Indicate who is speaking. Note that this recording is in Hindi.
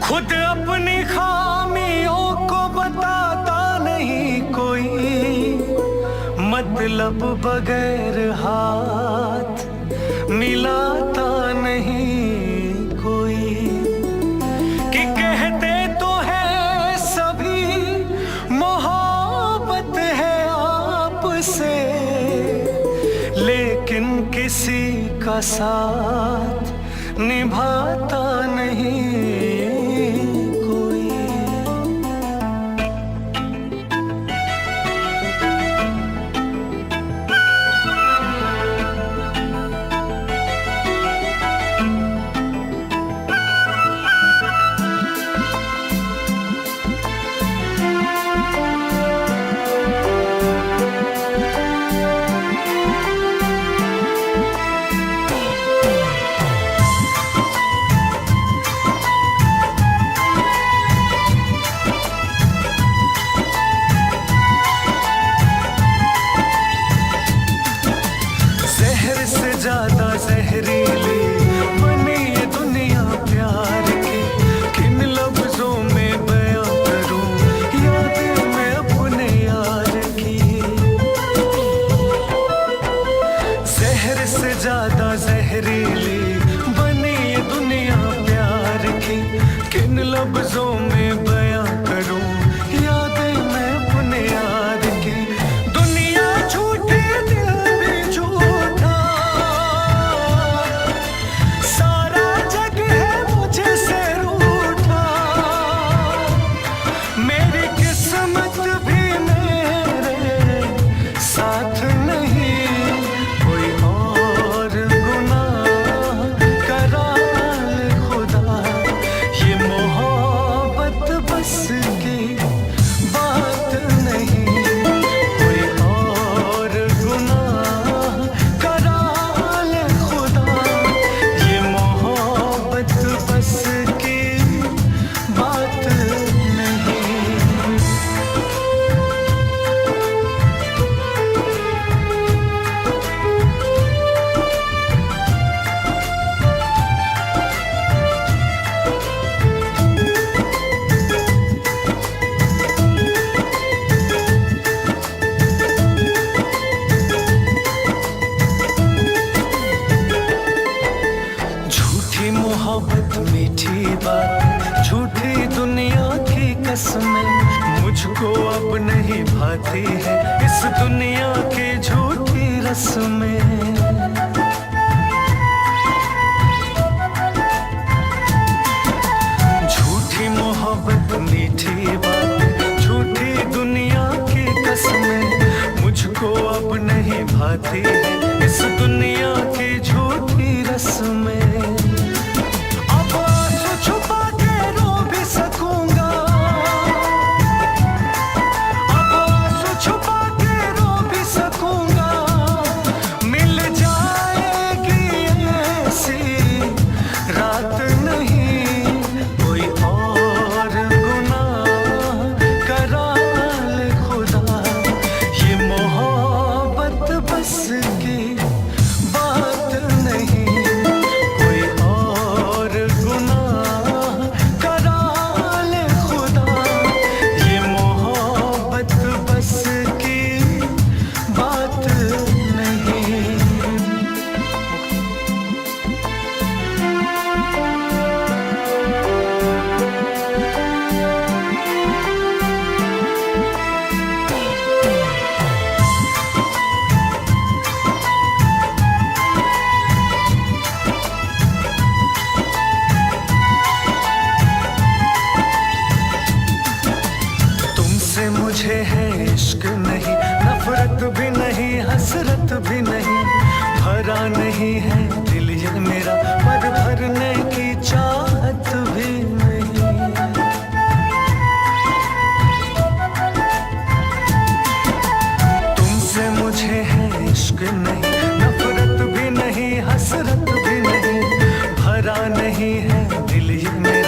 Speaker 1: खुद अपनी खामियों को बताता नहीं कोई, मतलब बगैर हाथ मिलाता नहीं कोई। कि कहते तो है सभी मोहब्बत है आपसे, लेकिन किसी का साथ निभाता नहीं कोई। ज्यादा जहरीली बनी ये दुनिया प्यार की, किन लफ्जों में बयां करूं यादें मैं अपने यार की। जहर से ज्यादा जहरीली बनी ये दुनिया प्यार की, किन लफ्जों में बयां करूं यादें मैं अपने यार की। दुनिया झूठी दिल भी झूठा, मोहब्बत मीठी बात झूठी दुनिया की कसमें, मुझको अब नहीं भाती है इस दुनिया की झूठी रस्में। झूठी मोहब्बत मीठी बात झूठी दुनिया की कसमें, मुझको अब नहीं भाती है इस दुनिया की झूठी रस्में। मुझे है इश्क नहीं, नफरत भी नहीं, हसरत भी नहीं, भरा नहीं है दिल ये मेरा, पर भरने की चाहत भी नहीं। तुमसे मुझे है इश्क नहीं, नफरत भी नहीं, हसरत भी नहीं, भरा नहीं है दिल ये मेरा।